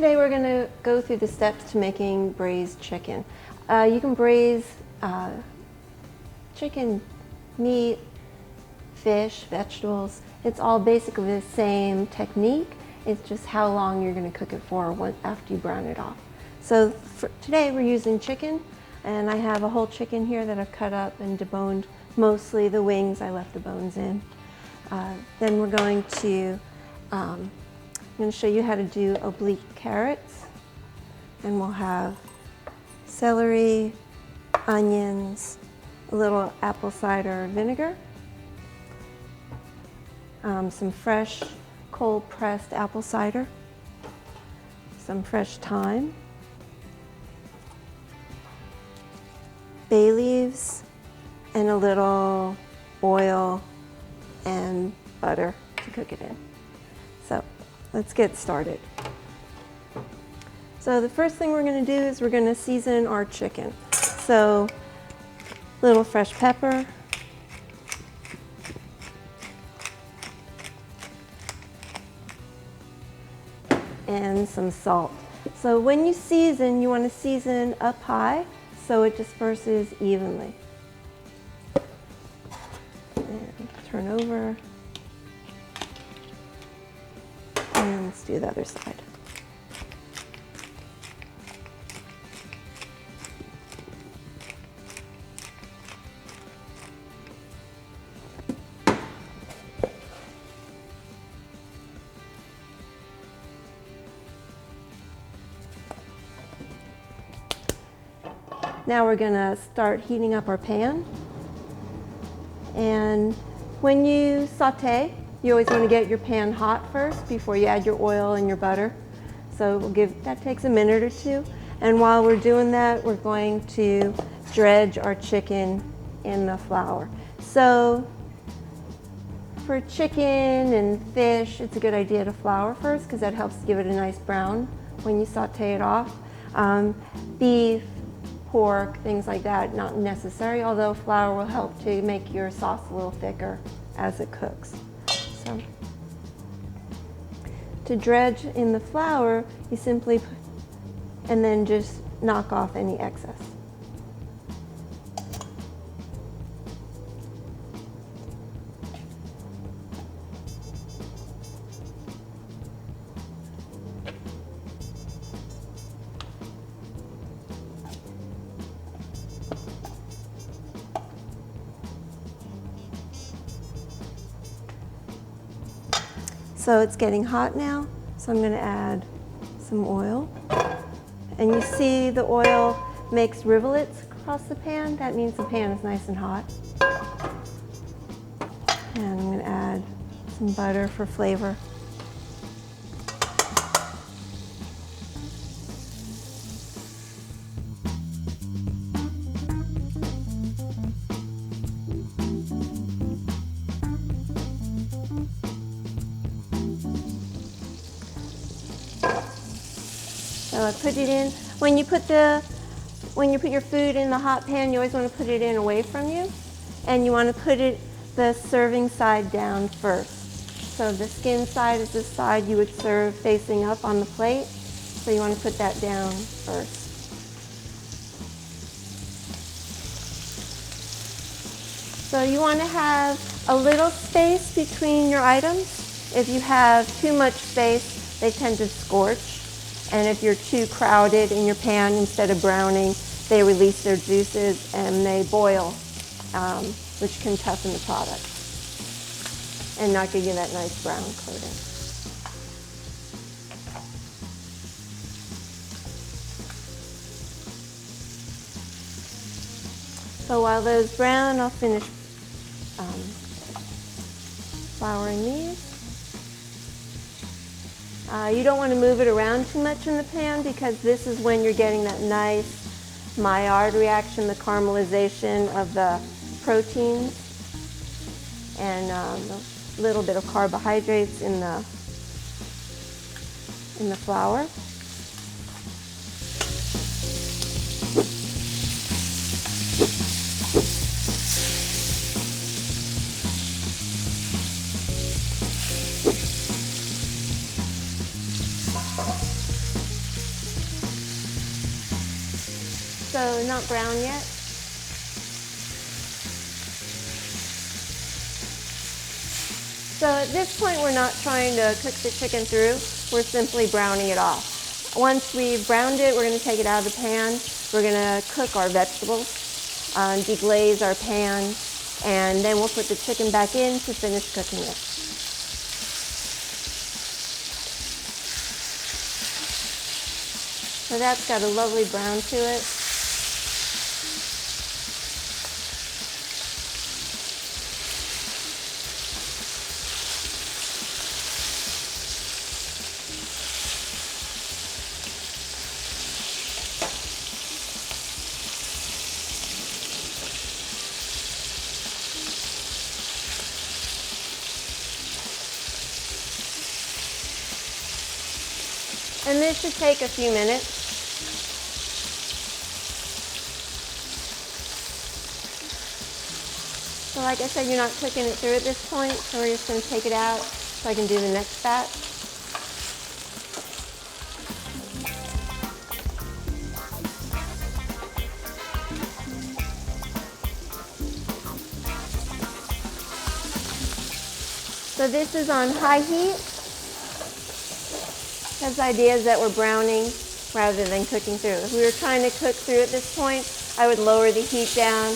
today we're going to go through the steps to making braised chicken. You can braise chicken, meat, fish, vegetables. It's all basically the same technique. It's just how long you're going to cook it for after you brown it off. So for today we're using chicken, and I have a whole chicken here that I've cut up and deboned. Mostly the wings, I left the bones in. Then we're going to I'm going to show you how to do oblique carrots, and we'll have celery, onions, a little apple cider vinegar, some fresh cold pressed apple cider, some fresh thyme, bay leaves, and a little oil and butter to cook it in. So let's get started. So the first thing we're going to do is we're going to season our chicken. So a little fresh pepper, and some salt. So when you season, you want to season up high so it disperses evenly. And turn over. And let's do the other side. Now we're going to start heating up our pan. And when you saute, you always want to get your pan hot first before you add your oil and your butter. So that takes a minute or two. And while we're doing that, we're going to dredge our chicken in the flour. So for chicken and fish, it's a good idea to flour first because that helps give it a nice brown when you saute it off. Beef, pork, things like that, not necessary, although flour will help to make your sauce a little thicker as it cooks. So to dredge in the flour, you simply put, and then just knock off any excess. So it's getting hot now, so I'm going to add some oil. And you see the oil makes rivulets across the pan. That means the pan is nice and hot. And I'm going to add some butter for flavor. So I put it in. When you put your food in the hot pan, you always want to put it in away from you, and you want to put the serving side down first. So the skin side is the side you would serve facing up on the plate. So you want to put that down first. So you want to have a little space between your items. If you have too much space, they tend to scorch. And if you're too crowded in your pan, instead of browning, they release their juices and they boil, which can toughen the product and not give you that nice brown coating. So while those brown, I'll finish flouring these. You don't want to move it around too much in the pan because this is when you're getting that nice Maillard reaction, the caramelization of the proteins and a little bit of carbohydrates in the flour. not brown yet. So at this point, we're not trying to cook the chicken through. We're simply browning it off. Once we've browned it, we're going to take it out of the pan. We're going to cook our vegetables, deglaze our pan, and then we'll put the chicken back in to finish cooking it. So that's got a lovely brown to it. And this should take a few minutes. So like I said, you're not cooking it through at this point, so we're just going to take it out so I can do the next batch. So this is on high heat. That's the idea is that we're browning rather than cooking through. If we were trying to cook through at this point, I would lower the heat down.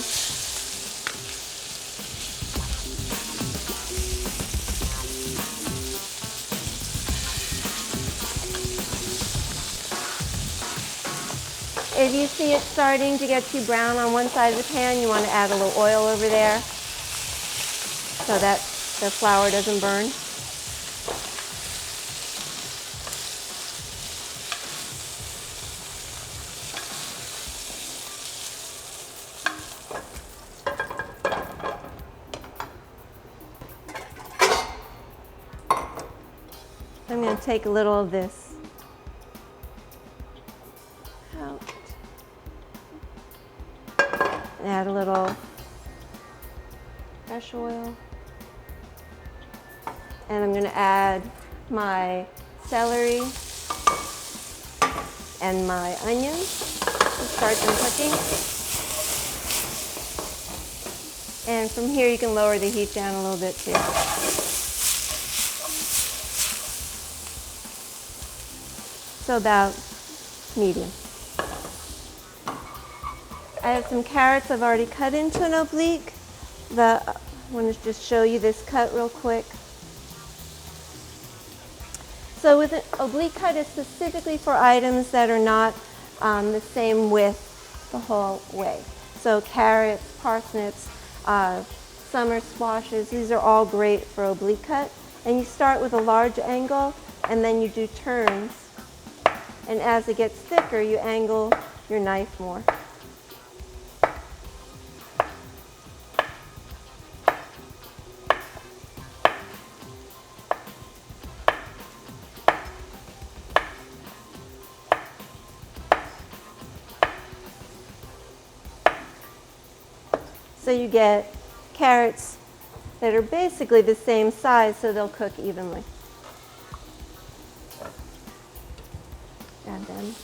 If you see it starting to get too brown on one side of the pan, you want to add a little oil over there so that the flour doesn't burn. I'm going to take a little of this out and add a little fresh oil. And I'm going to add my celery and my onions to start them cooking. And from here you can lower the heat down a little bit too. So about medium. I have some carrots I've already cut into an oblique. I want to just show you this cut real quick. So with an oblique cut is specifically for items that are not the same width the whole way. So carrots, parsnips, summer squashes, these are all great for oblique cut. And you start with a large angle and then you do turns. And as it gets thicker, you angle your knife more. So you get carrots that are basically the same size, so they'll cook evenly. Add them.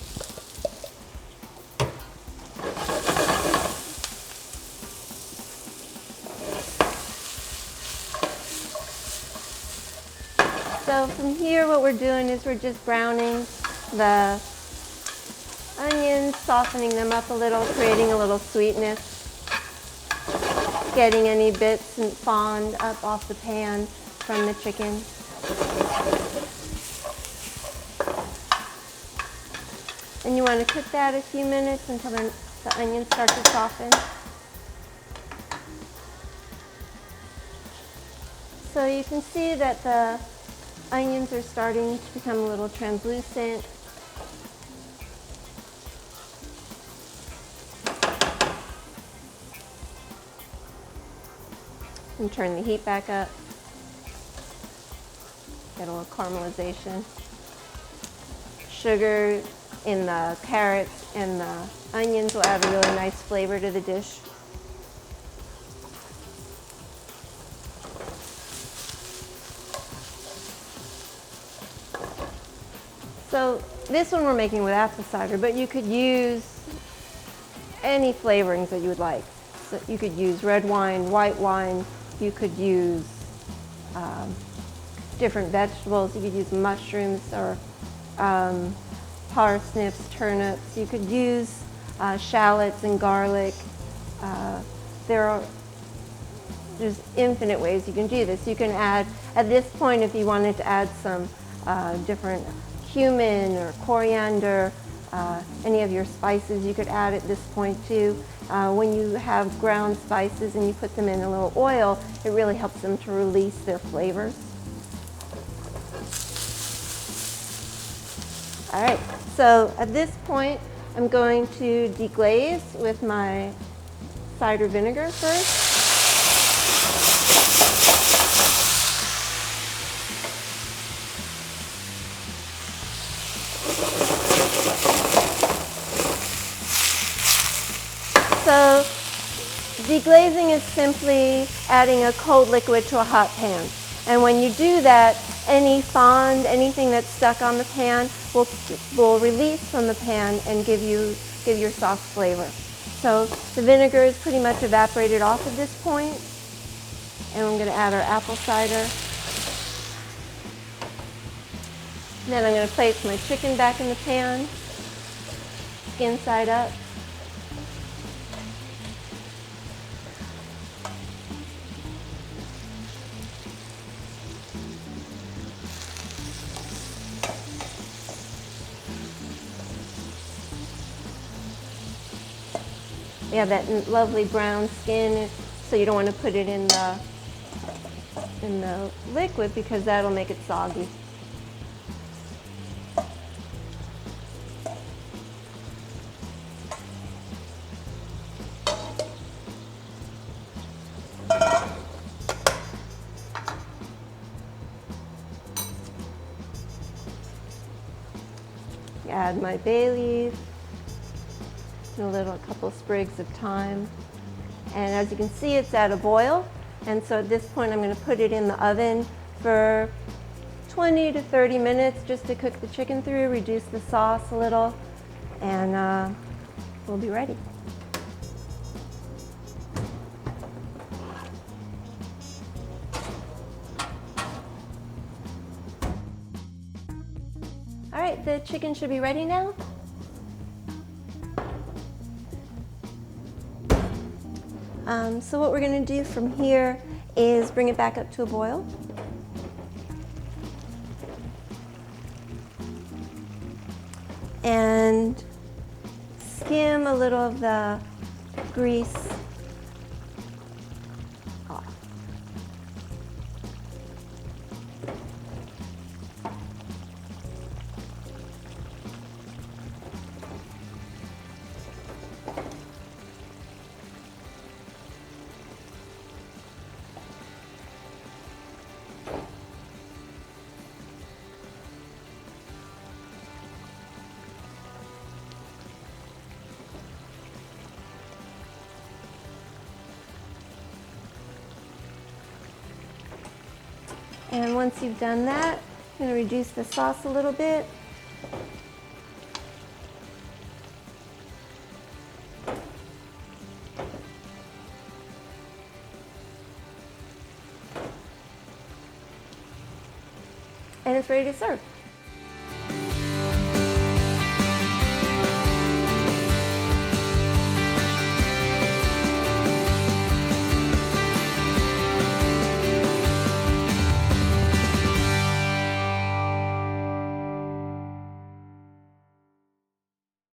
So from here what we're doing is we're just browning the onions, softening them up a little, creating a little sweetness, getting any bits and fond up off the pan from the chicken. And you want to cook that a few minutes until the onions start to soften. So you can see that the onions are starting to become a little translucent. And turn the heat back up. Get a little caramelization. Sugar in the carrots and the onions will add a really nice flavor to the dish. So this one we're making with apple cider, but you could use any flavorings that you would like. So you could use red wine, white wine, you could use different vegetables, you could use mushrooms or parsnips, turnips, you could use shallots and garlic. There's infinite ways you can do this. You can add, at this point, if you wanted to add some different cumin or coriander, any of your spices you could add at this point too. When you have ground spices and you put them in a little oil, it really helps them to release their flavors. All right, so at this point, I'm going to deglaze with my cider vinegar first. So deglazing is simply adding a cold liquid to a hot pan. And when you do that, any fond, anything that's stuck on the pan will release from the pan and give your sauce flavor. So the vinegar is pretty much evaporated off at this point. And I'm going to add our apple cider. And then I'm going to place my chicken back in the pan, skin side up. Yeah, that lovely brown skin, so you don't want to put it in the liquid because that'll make it soggy. Add my bay leaf. And a couple sprigs of thyme. And as you can see, it's at a boil. And so at this point, I'm going to put it in the oven for 20 to 30 minutes just to cook the chicken through, reduce the sauce a little, and we'll be ready. All right, the chicken should be ready now. So what we're going to do from here is bring it back up to a boil. And skim a little of the grease off. And once you've done that, I'm going to reduce the sauce a little bit. And it's ready to serve.